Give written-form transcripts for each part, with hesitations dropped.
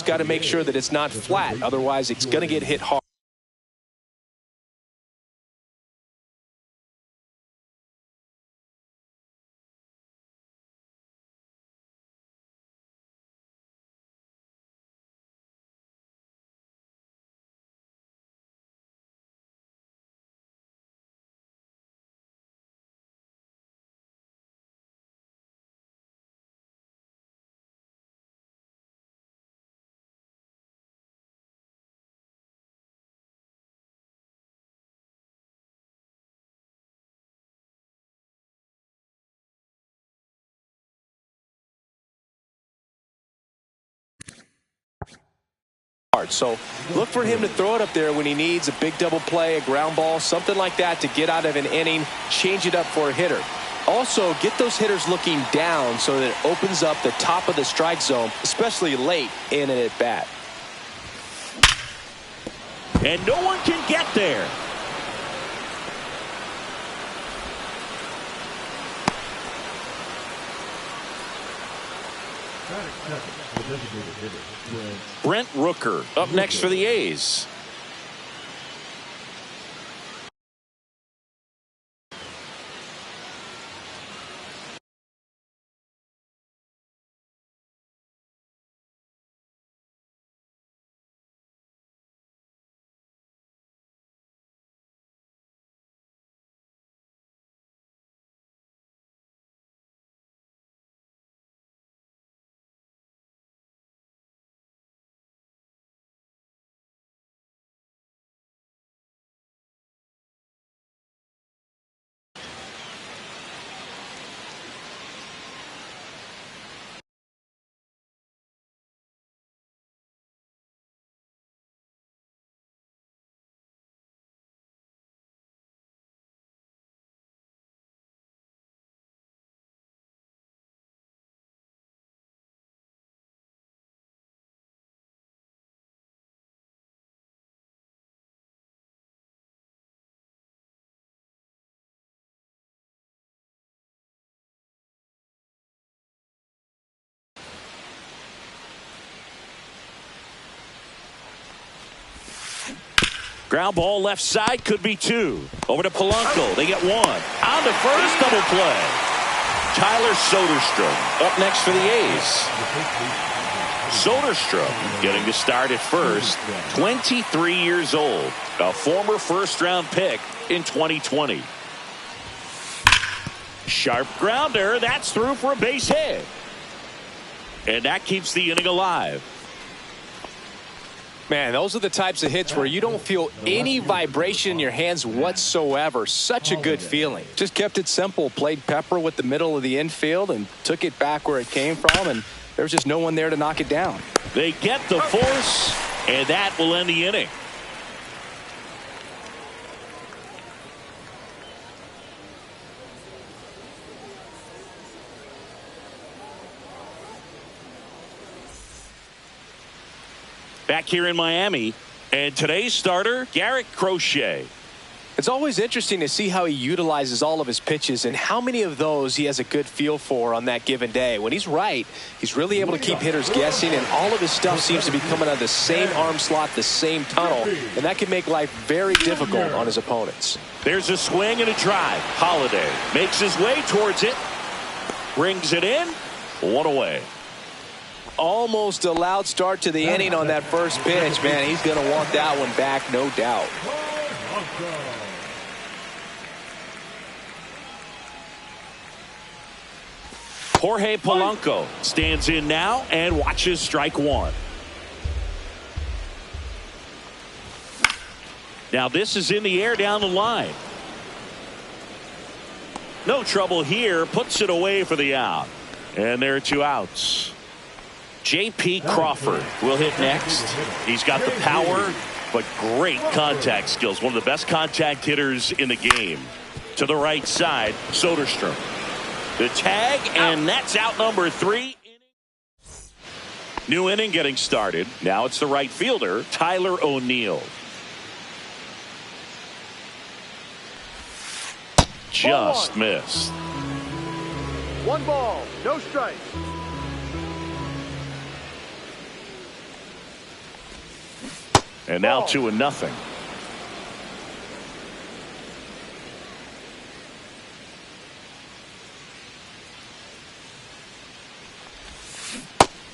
just got to make sure that it's not flat. Otherwise, it's going to get hit hard. So look for him to throw it up there when he needs a big double play, a ground ball, something like that to get out of an inning, change it up for a hitter. Also, get those hitters looking down so that it opens up the top of the strike zone, especially late in an at-bat. And no one can get there. Brent Rooker up next for the A's. Ground ball left side, could be two. Over to Polanco. They get one. On to first, double play. Tyler Soderstrom up next for the A's. Soderstrom getting to start at first. 23 years old. A former first-round pick in 2020. Sharp grounder. That's through for a base hit. And that keeps the inning alive. Man, those are the types of hits where you don't feel any vibration in your hands whatsoever. Such a good feeling. Just kept it simple. Played pepper with the middle of the infield and took it back where it came from, and there's just no one there to knock it down. They get the force, and that will end the inning. Back here in Miami, and today's starter, Garrett Crochet. It's always interesting to see how he utilizes all of his pitches and how many of those he has a good feel for on that given day. When he's right, he's really able to keep hitters guessing, and all of his stuff seems to be coming out of the same arm slot, the same tunnel, and that can make life very difficult on his opponents. There's a swing and a drive. Holiday makes his way towards it, brings it in, one away. Almost a loud start to the inning on that first pitch. Man, he's going to want that one back, no doubt. Jorge Polanco stands in now and watches strike one. Now this is in the air down the line. No trouble here, puts it away for the out. And there are two outs. J.P. Crawford will hit next. He's got the power, but great contact skills. One of the best contact hitters in the game. To the right side, Soderstrom. The tag, and that's out number 3. New inning getting started. Now it's the right fielder, Tyler O'Neill. Just missed. 1 ball, no strikes. And now 2-0.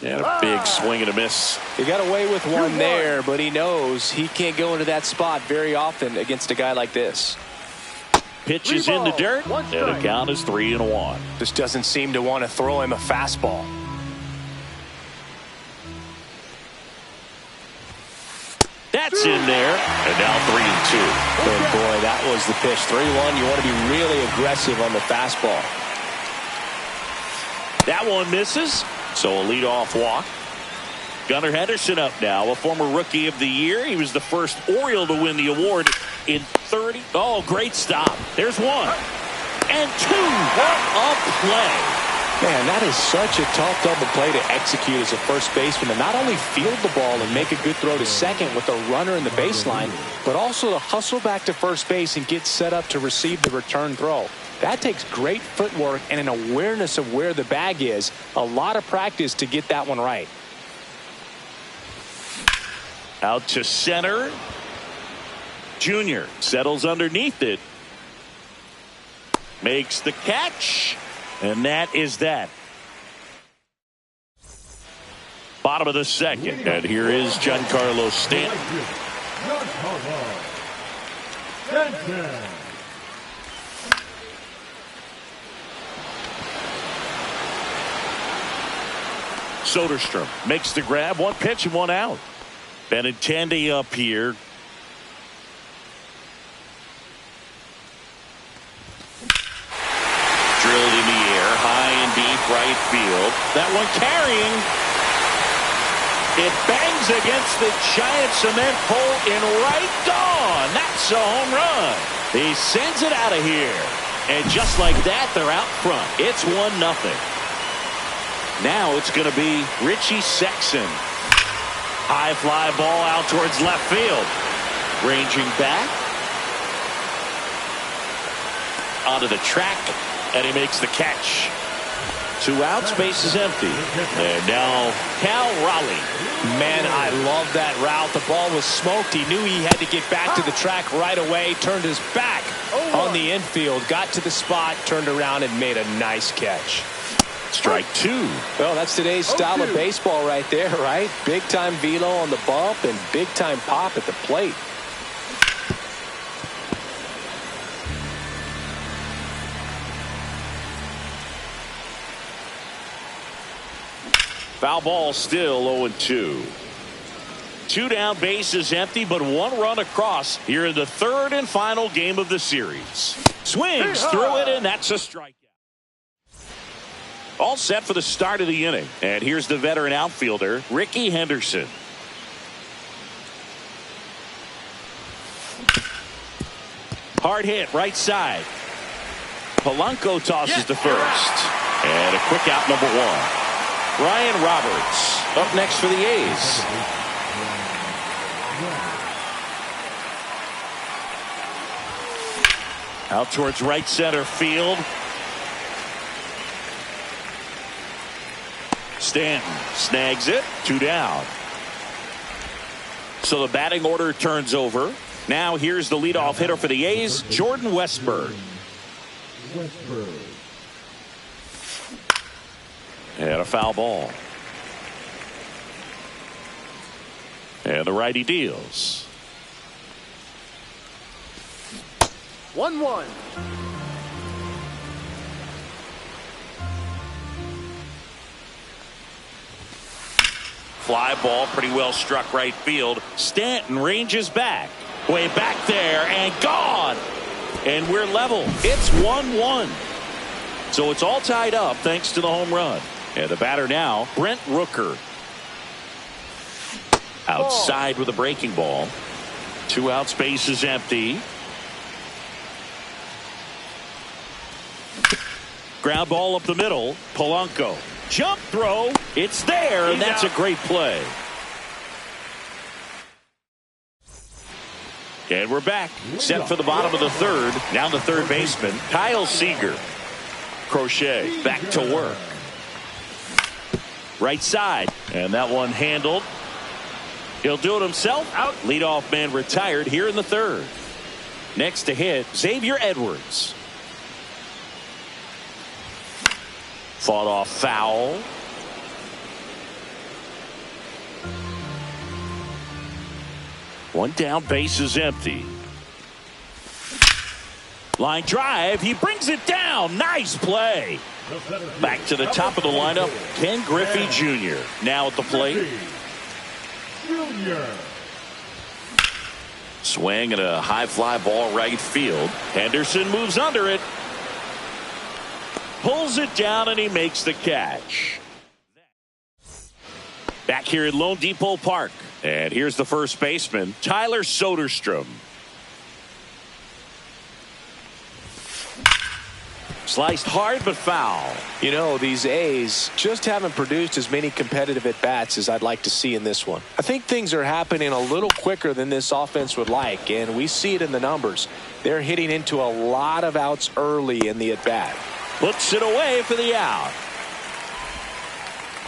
And a big swing and a miss. He got away with one there, but he knows he can't go into that spot very often against a guy like this. Pitch is in the dirt, and the count is 3-1. Just doesn't seem to want to throw him a fastball. That's in there, and now 3-2. And boy, that was the pitch. 3-1. You want to be really aggressive on the fastball. That one misses, so a leadoff walk. Gunnar Henderson up now, a former Rookie of the Year. He was the first Oriole to win the award in 30. Oh, great stop. There's one. And two. What a play. Man, that is such a tough double play to execute as a first baseman, to not only field the ball and make a good throw to second with a runner in the baseline, but also to hustle back to first base and get set up to receive the return throw. That takes great footwork and an awareness of where the bag is. A lot of practice to get that one right. Out to center. Junior settles underneath it. Makes the catch. And that is that. Bottom of the second. And here is Giancarlo Stanton. Soderstrom makes the grab. One pitch and one out. Benintendi up here. Drilled in the air, high and deep right field. That one carrying. It bangs against the giant cement pole in right on. That's a home run. He sends it out of here. And just like that, they're out front. It's 1-0. Now it's going to be Richie Sexson. High fly ball out towards left field. Ranging back. Onto the track. And he makes the catch. 2 outs, base is empty. And now Cal Raleigh. Man, I love that route. The ball was smoked. He knew he had to get back to the track right away. Turned his back on the infield. Got to the spot, turned around, and made a nice catch. Strike 2. Well, that's today's style of baseball right there, right? Big-time velo on the bump and big-time pop at the plate. Foul ball still 0-2. 2 down, bases empty, but 1 run across here in the 3rd and final game of the series. Swings through it, and that's a strikeout. All set for the start of the inning. And here's the veteran outfielder, Ricky Henderson. Hard hit, right side. Polanco tosses to first. And a quick out, number 1. Ryan Roberts up next for the A's. Out towards right center field. Stanton snags it. 2 down. So the batting order turns over. Now here's the leadoff hitter for the A's, Jordan Westburg. And a foul ball. And the righty deals. 1-1. Fly ball pretty well struck right field. Stanton ranges back. Way back there and gone. And we're level. It's 1-1. So it's all tied up thanks to the home run. And the batter now, Brent Rooker. Outside with a breaking ball. 2 outs, base is empty. Ground ball up the middle. Polanco. Jump throw. It's there, and that's a great play. And we're back. Set for the bottom of the 3rd. Now the third baseman, Kyle Seager. Crochet back to work. Right side. And that one handled. He'll do it himself. Out. Leadoff man retired here in the third. Next to hit, Xavier Edwards. Fought off foul. One down, base is empty. Line drive, he brings it down. Nice play. Back to the top of the lineup, Ken Griffey Jr. now at the plate. Swing and a high fly ball right field. Henderson moves under it. Pulls it down and he makes the catch. Back here at Lone Depot Park. And here's the first baseman, Tyler Soderstrom. Sliced hard but foul. You know, these A's just haven't produced as many competitive at-bats as I'd like to see in this one. I think things are happening a little quicker than this offense would like, and we see it in the numbers. They're hitting into a lot of outs early in the at-bat. Puts it away for the out.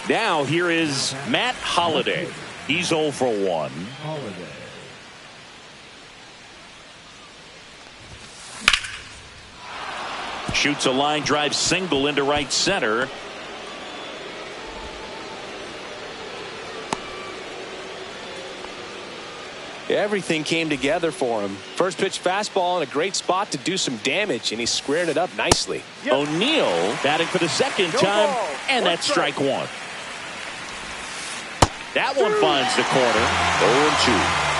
Now here is Matt Holliday. He's 0 for 1. Shoots a line drive single into right center. Everything came together for him. First pitch fastball in a great spot to do some damage, and he squared it up nicely. Yep. O'Neill batting for the second time, and that's strike one. That one finds the corner. 0-2.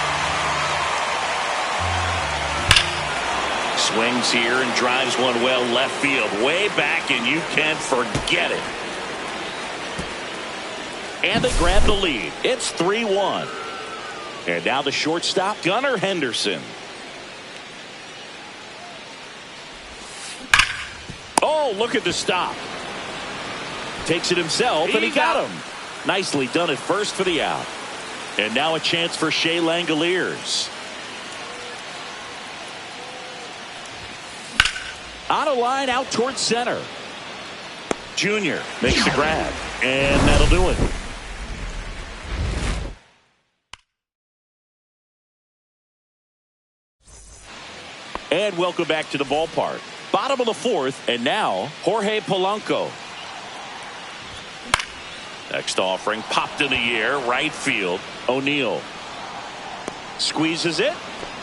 Swings here and drives one well left field. Way back, and you can't forget it. And they grab the lead. It's 3-1. And now the shortstop, Gunnar Henderson. Oh, look at the stop. Takes it himself, and he got him. Nicely done at first for the out. And now a chance for Shea Langoliers. On a line out towards center. Junior makes the grab, and that'll do it. And welcome back to the ballpark. Bottom of the fourth, and now Jorge Polanco. Next offering popped in the air, right field. O'Neill squeezes it,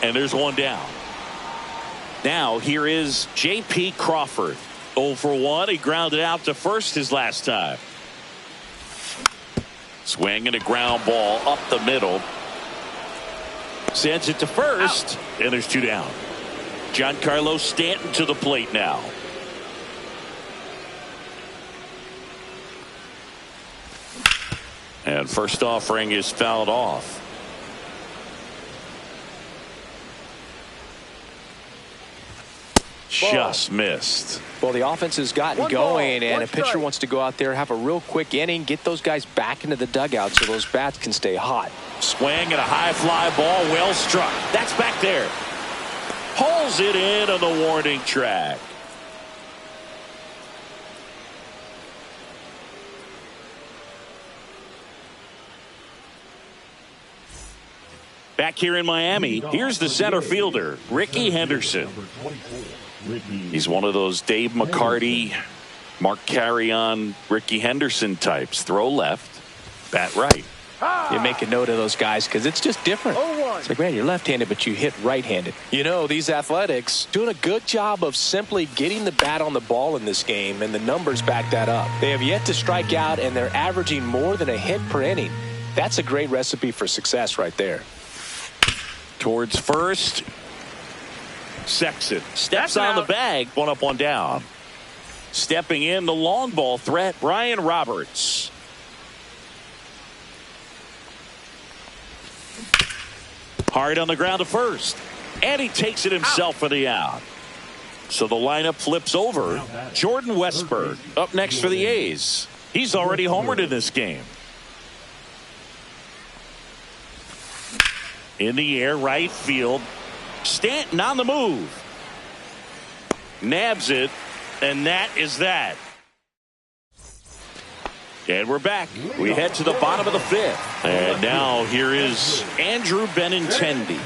and there's one down. Now here is J.P. Crawford. 0 for 1. He grounded out to first his last time. Swing and a ground ball up the middle. Sends it to first, and there's two down. Giancarlo Stanton to the plate now. And first offering is fouled off. Just missed. Well, the offense has gotten going, and a pitcher wants to go out there, have a real quick inning, get those guys back into the dugout so those bats can stay hot. Swing and a high fly ball, well struck. That's back there. Pulls it in on the warning track. Back here in Miami, here's the center fielder, Ricky Henderson. He's one of those Dave McCarty, Mark Carrion, Ricky Henderson types. Throw left, bat right. You make a note of those guys because it's just different. It's like, man, you're left-handed, but you hit right-handed. You know, these Athletics doing a good job of simply getting the bat on the ball in this game, and the numbers back that up. They have yet to strike out, and they're averaging more than a hit per inning. That's a great recipe for success right there. Towards first. Sexton steps on the bag. One up, one down. Stepping in the long ball threat, Brian Roberts. Hard on the ground to first. And he takes it himself for the out. So the lineup flips over. Jordan Westburg up next for the A's. He's already homered in this game. In the air, right field. Stanton on the move. Nabs it, and that is that. And we're back. We head to the bottom of the fifth. And now here is Andrew Benintendi.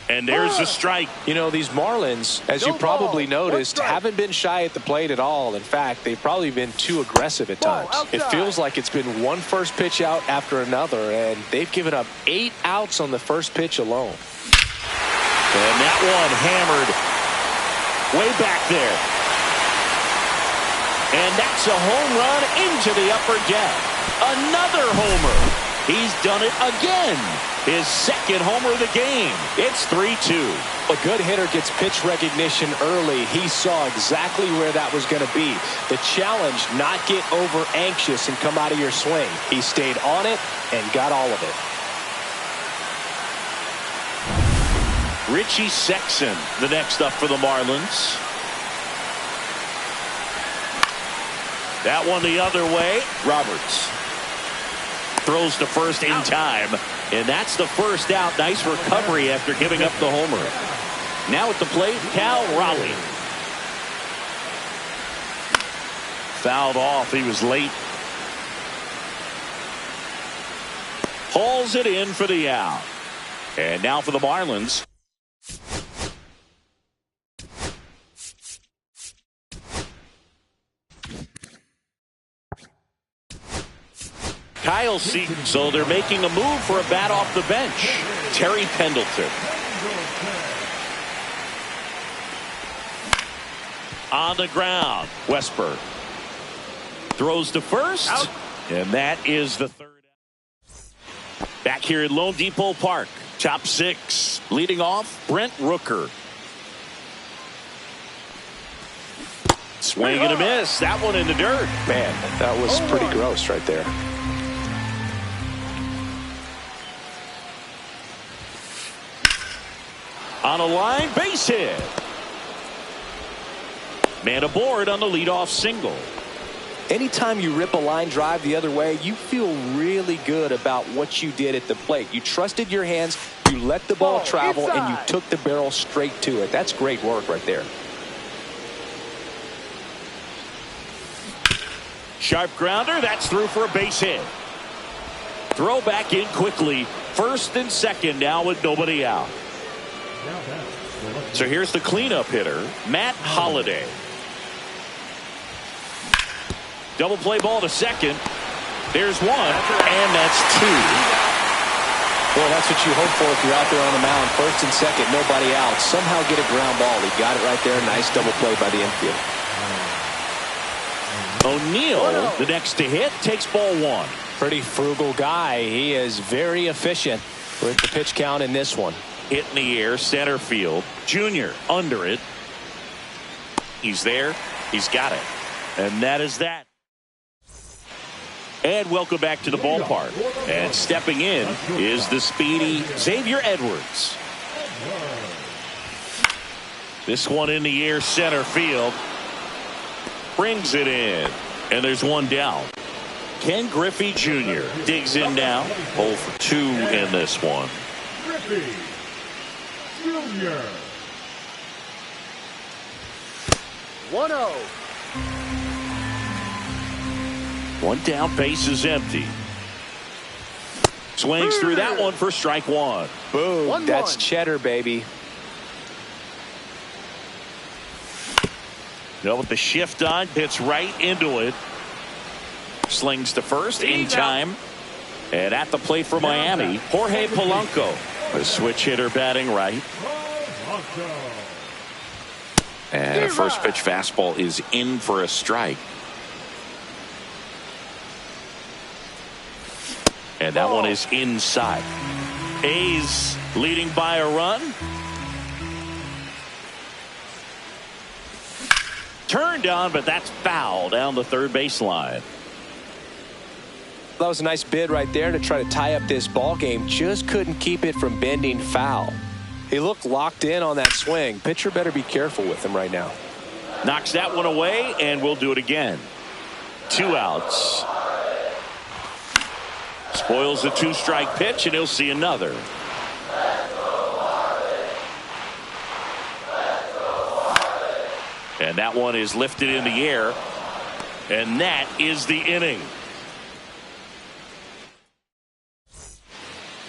And there's a strike. You know, these Marlins, as you probably noticed, haven't been shy at the plate at all. In fact, they've probably been too aggressive at times. It feels like it's been one first pitch out after another, and they've given up 8 outs on the first pitch alone. And that one hammered way back there. And that's a home run into the upper deck. Another homer. He's done it again. His second homer of the game. It's 3-2. A good hitter gets pitch recognition early. He saw exactly where that was going to be. The challenge, not get over anxious and come out of your swing. He stayed on it and got all of it. Richie Sexson, the next up for the Marlins. That one the other way. Roberts throws to first in time, and that's the first out. Nice recovery after giving up the homer. Now at the plate, Cal Raleigh. Fouled off. He was late. Hauls it in for the out. And now for the Marlins. Kyle Seaton. So they're making a move for a bat off the bench. Terry Pendleton. On the ground. Westberg throws to first. Out. And that is the third. Back here at Lone Depot Park. Top 6. Leading off, Brent Rooker. Swing and a miss. That one in the dirt. Man, that was pretty gross right there. On a line, base hit. Man aboard on the leadoff single. Anytime you rip a line drive the other way, you feel really good about what you did at the plate. You trusted your hands, you let the ball travel, and you took the barrel straight to it. That's great work right there. Sharp grounder, that's through for a base hit. Throw back in quickly. First and second now with nobody out. So here's the cleanup hitter, Matt Holliday. Double play ball to second. There's one, and that's 2. Well, that's what you hope for if you're out there on the mound. First and second, nobody out. Somehow get a ground ball. He got it right there. Nice double play by the infield. O'Neill, the next to hit, takes ball 1. Pretty frugal guy. He is very efficient with the pitch count in this one. Hit in the air, center field. Junior under it. He's there. He's got it. And that is that. And welcome back to the ballpark. And stepping in is the speedy Xavier Edwards. This one in the air, center field. Brings it in. And there's one down. Ken Griffey Jr. digs in now. 0 for 2 in this one. Griffey Jr. 1-0. One down, base is empty. Swings through that one for strike 1. Boom. That's cheddar, baby. Now with the shift on, hits right into it. Slings to first in time. And at the plate for Miami, Jorge Polanco. A switch hitter batting right. And a first pitch fastball is in for a strike. And that one is inside. A's leading by a run. Turned on, but that's foul down the third baseline. That was a nice bid right there to try to tie up this ball game. Just couldn't keep it from bending foul. He looked locked in on that swing. Pitcher better be careful with him right now. Knocks that one away, and we'll do it again. 2 outs. Spoils the 2-strike pitch, and he'll see another. And that one is lifted in the air. And that is the inning.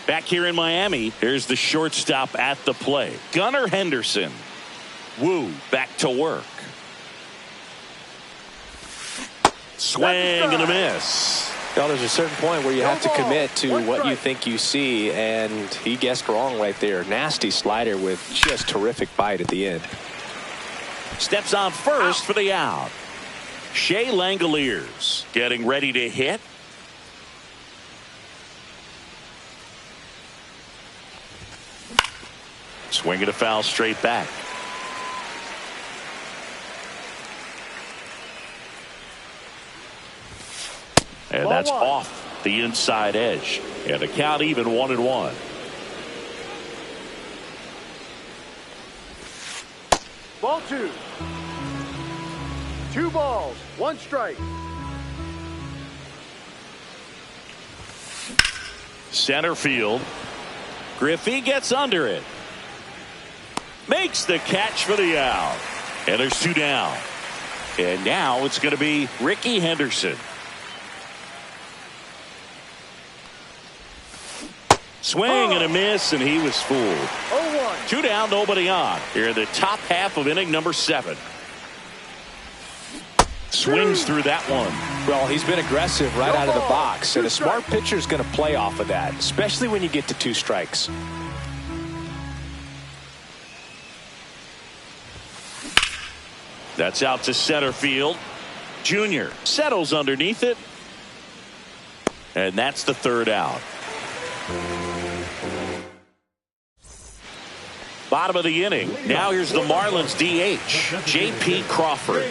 Back here in Miami, here's the shortstop at the plate, Gunnar Henderson. Woo back to work. Swing and a miss. Well, there's a certain point where you have to commit to what you think you see, and he guessed wrong right there. Nasty slider with just terrific bite at the end. Steps on first for the out. Shea Langoliers getting ready to hit. Swing and a foul straight back. And that's off the inside edge. And the count even 1-1. Ball 2. 2 balls, 1 strike. Center field. Griffey gets under it. Makes the catch for the out. And there's 2 down. And now it's going to be Ricky Henderson. Swing and a miss, and he was fooled. 0-1. 2 down, nobody on. Here in the top half of inning number 7. Swings through that one. Well, he's been aggressive right out of the box, and a smart pitcher is going to play off of that, especially when you get to 2 strikes. That's out to center field. Junior settles underneath it. And that's the 3rd out. Bottom of the inning. Now here's the Marlins DH, J.P. Crawford.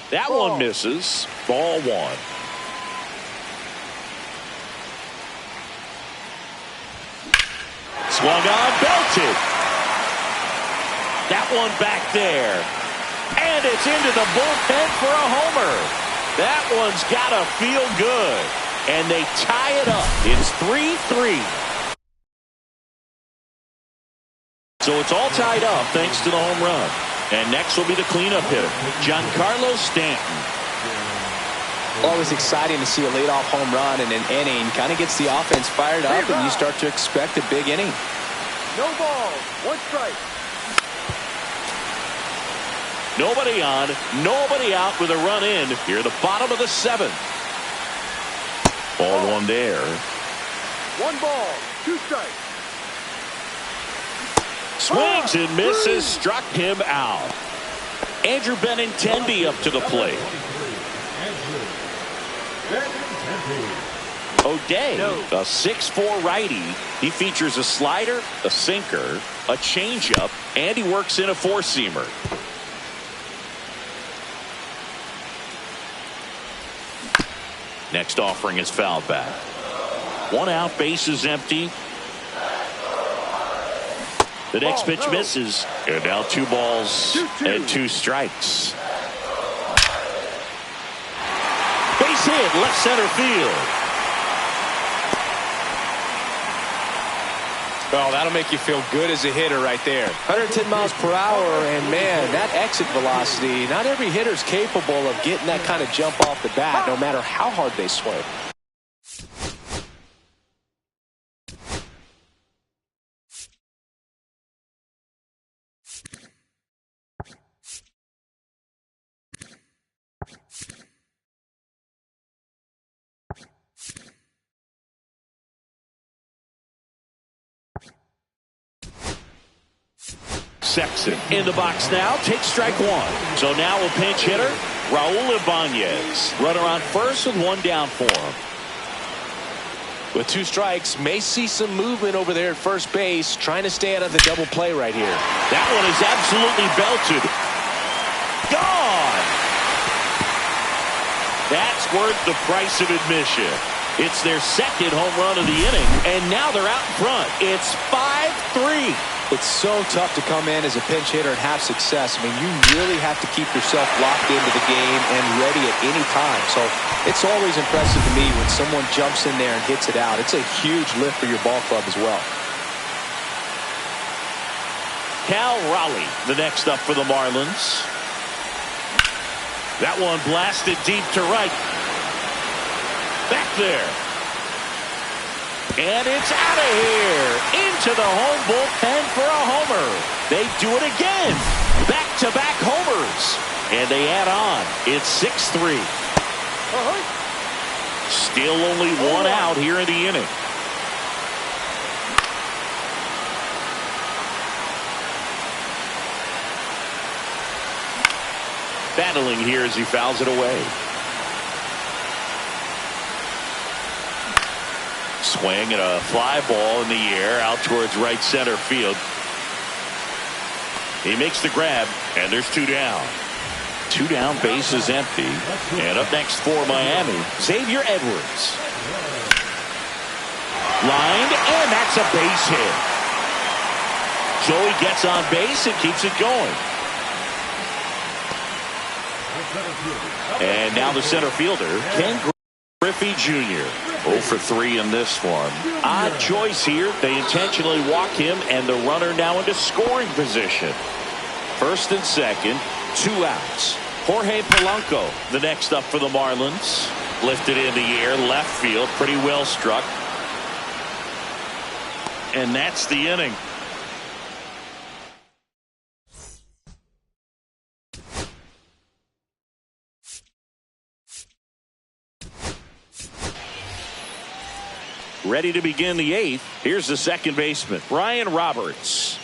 That one misses. Ball 1. Swung on, belted. That one back there. And it's into the bullpen for a homer. That one's got to feel good. And they tie it up. It's 3-3. So it's all tied up thanks to the home run. And next will be the cleanup hitter, Giancarlo Stanton. Always exciting to see a leadoff home run in an inning. Kind of gets the offense fired up, and you start to expect a big inning. No balls, 1 strike. Nobody on, nobody out with a run in here at the bottom of the 7th. Ball 1 there. 1 ball, 2 strikes. Swings and misses, struck him out. Andrew Benintendi up to the plate. O'Day, a 6'4" righty. He features a slider, a sinker, a changeup, and he works in a 4-seamer. Next offering is fouled back. 1 out, base is empty. The next pitch misses. And now 2 balls and 2 strikes. Base hit, left center field. Well, that'll make you feel good as a hitter right there. 110 miles per hour, and man, that exit velocity, not every hitter's capable of getting that kind of jump off the bat, no matter how hard they swing. Sexton in the box now, takes strike 1. So now a pinch hitter, Raul Ibanez. Runner on first with 1 down for him. With 2 strikes, may see some movement over there at first base, trying to stay out of the double play right here. That one is absolutely belted. Gone! That's worth the price of admission. It's their 2nd home run of the inning, and now they're out in front. It's 5-3. It's so tough to come in as a pinch hitter and have success. I mean, you really have to keep yourself locked into the game and ready at any time. So it's always impressive to me when someone jumps in there and hits it out. It's a huge lift for your ball club as well. Cal Raleigh, the next up for the Marlins. That one blasted deep to right. Back there. And it's out of here. Into the home bullpen for a homer. They do it again. Back-to-back homers. And they add on. It's 6-3. Still only one out here in the inning. Battling here as he fouls it away. Swing and a fly ball in the air out towards right center field. He makes the grab, and there's 2 down. 2 down, base is empty. And up next for Miami, Xavier Edwards. Lined, and that's a base hit. Joey gets on base and keeps it going. And now the center fielder, Ken Griffey Jr. 0 for 3 in this one. Odd choice here. They intentionally walk him, and the runner now into scoring position. First and second, 2 outs. Jorge Polanco, the next up for the Marlins. Lifted in the air, left field, pretty well struck. And that's the inning. Ready to begin the 8th. Here's the second baseman, Brian Roberts.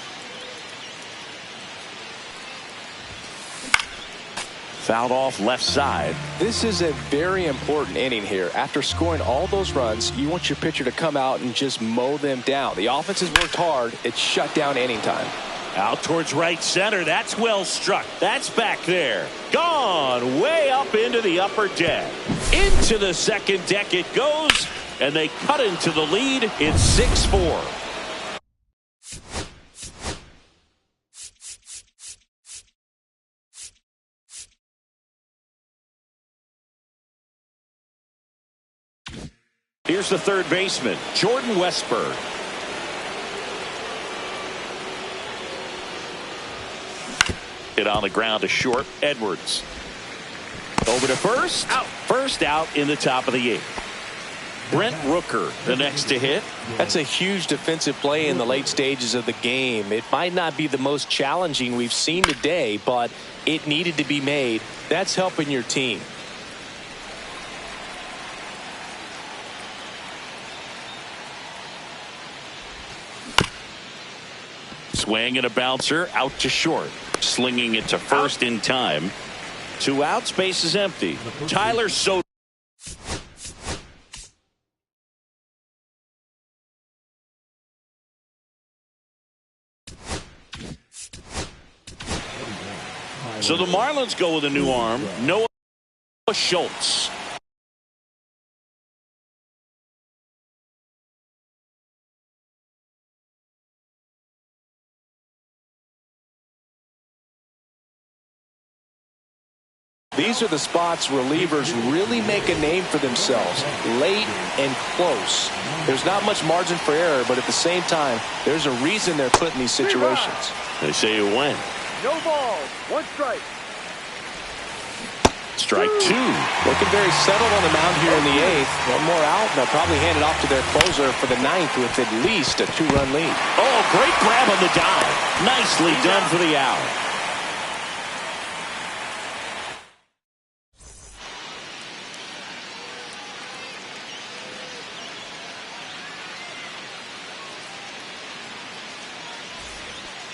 Fouled off left side. This is a very important inning here. After scoring all those runs, you want your pitcher to come out and just mow them down. The offense has worked hard. It's shut down inning time. Out towards right center. That's well struck. That's back there. Gone way up into the upper deck. Into the second deck it goes. And they cut into the lead. It's 6-4. Here's the third baseman, Jordan Westburg. Hit on the ground to short. Edwards. Over to first. Out. First out in the top of the 8th. Brent Rooker, the next to hit. That's a huge defensive play in the late stages of the game. It might not be the most challenging we've seen today, but it needed to be made. That's helping your team. Swing and a bouncer out to short. Slinging it to first in time. 2 outs, base is empty. Tyler Soto. So the Marlins go with a new arm, Noah Schultz. These are the spots relievers really make a name for themselves, late and close. There's not much margin for error, but at the same time, there's a reason they're put in these situations. They say you win. No balls. 1 strike. Strike 2. Looking very settled on the mound here in the 8th. 1 more out, and they'll probably hand it off to their closer for the 9th with at least a 2-run lead. Oh, great grab on the dive. Nicely done for the out.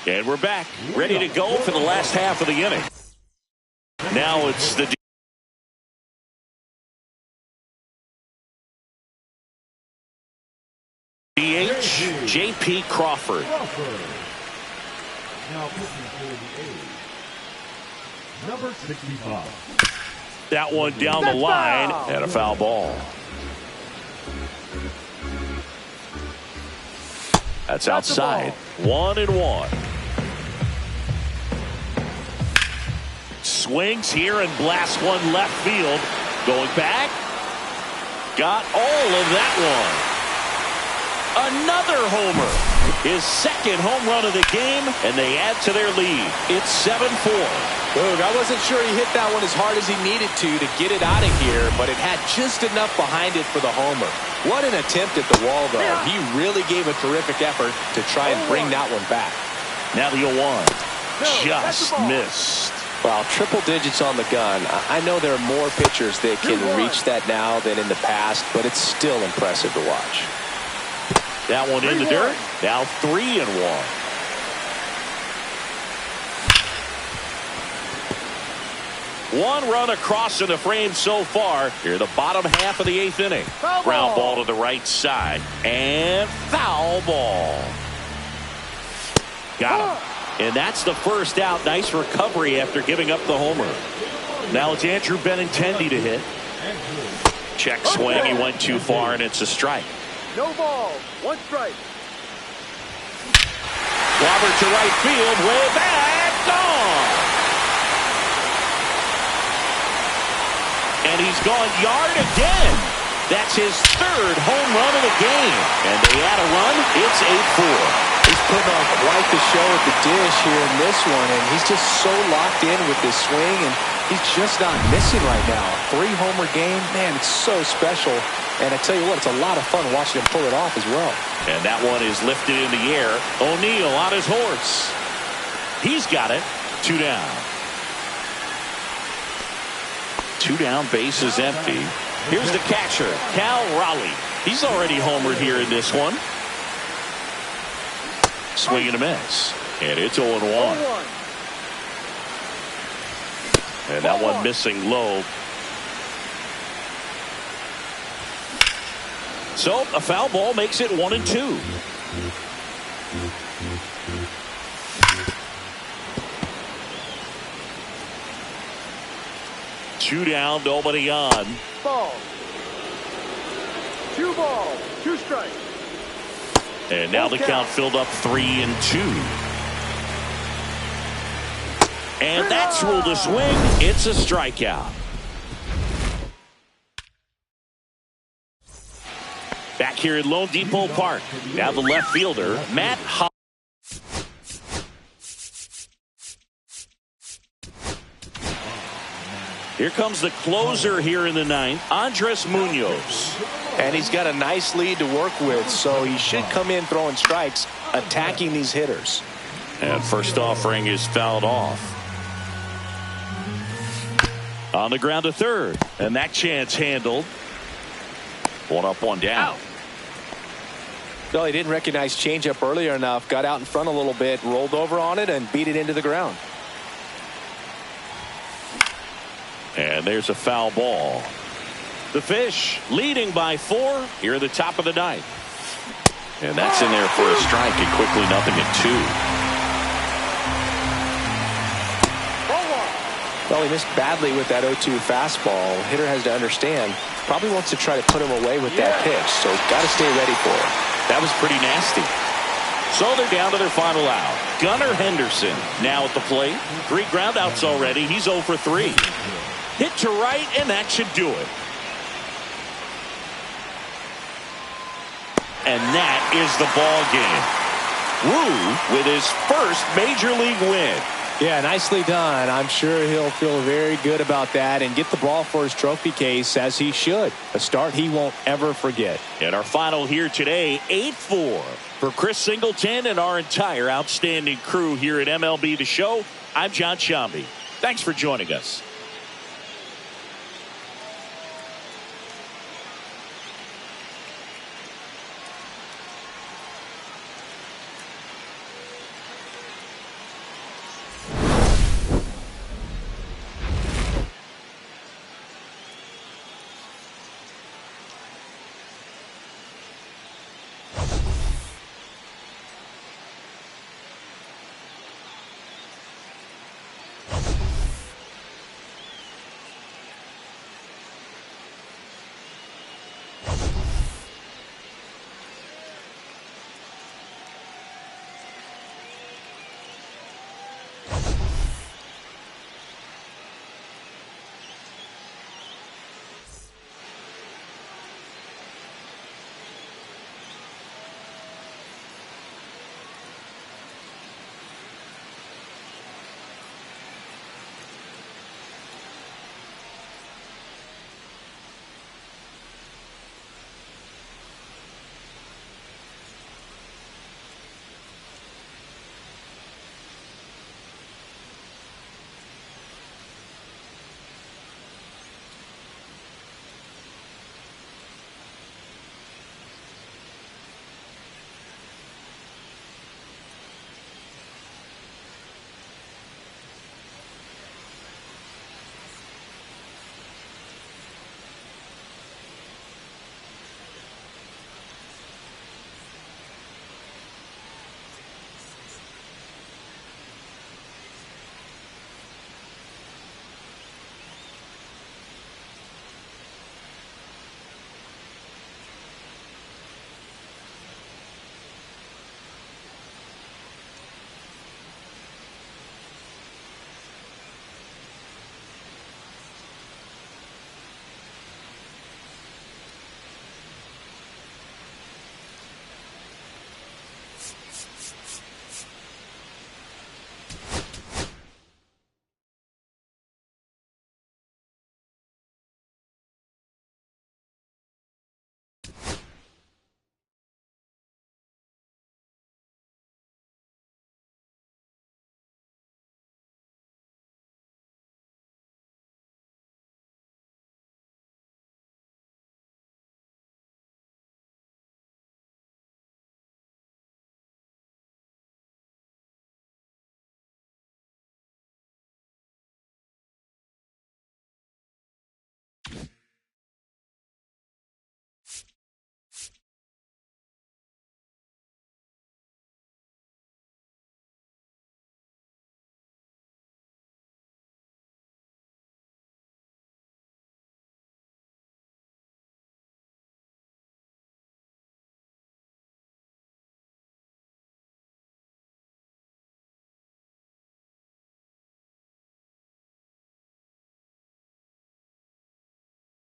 And we're back, ready to go for the last half of the inning. Now it's the DH, J.P. Crawford. Now pitching for the A's, number 65. That one down the line, and a foul ball. That's outside. 1-1. Swings here and blasts one left field. Going back. Got all of that one. Another homer. His second home run of the game, and they add to their lead. It's 7-4. Boog, I wasn't sure he hit that one as hard as he needed to get it out of here, but it had just enough behind it for the homer. What an attempt at the wall, though. He really gave a terrific effort to try and bring that one back. Now the 0-1. Just missed. Well, triple digits on the gun. I know there are more pitchers that can reach that now than in the past, but it's still impressive to watch. That one in the dirt. Now 3-1. One run across in the frame so far. Here, the bottom half of the 8th inning. Ground ball to the right side. And foul ball. Got him. And that's the first out. Nice recovery after giving up the homer. Now it's Andrew Benintendi to hit. Check swing. He went too far, and it's a strike. No ball. 1 strike. Robert to right field. Way back. Gone. And he's gone yard again. That's his 3rd home run of the game. And they add a run. It's 8-4. He's putting on quite the show at the dish here in this one, and he's just so locked in with this swing, and he's just not missing right now. 3-homer game, man, it's so special. And I tell you what, it's a lot of fun watching him pull it off as well. And that one is lifted in the air. O'Neill on his horse. He's got it. 2 down. 2 down, base is empty. Here's the catcher, Cal Raleigh. He's already homered here in this one. Swing and a miss. And it's 0-1. And that one missing low. So a foul ball makes it 1-2. Two down, nobody on. Ball. 2 balls. 2 strikes. And now the count filled up 3-2. And that's ruled a swing. It's a strikeout. Back here at Lone Depot Park. Now the left fielder, Matt Holl. Here comes the closer here in the 9th, Andres Munoz. And he's got a nice lead to work with, so he should come in throwing strikes, attacking these hitters. And first offering is fouled off. On the ground to 3rd, and that chance handled. 1 up, 1 down. Well, he didn't recognize changeup earlier enough, got out in front a little bit, rolled over on it, and beat it into the ground. And there's a foul ball. The Fish leading by 4 here at the top of the 9th. And that's in there for a strike, and quickly 0-2. Well, he missed badly with that 0-2 fastball. Hitter has to understand, probably wants to try to put him away with that pitch, so got to stay ready for it. That was pretty nasty. So they're down to their final out. Gunnar Henderson now at the plate. 3 groundouts already. He's 0 for 3. Hit to right, and that should do it. And that is the ball game. Woo with his first major league win. Yeah, nicely done. I'm sure he'll feel very good about that and get the ball for his trophy case, as he should. A start he won't ever forget. And our final here today, 8-4. For Chris Singleton and our entire outstanding crew here at MLB The Show, I'm John Shambi. Thanks for joining us.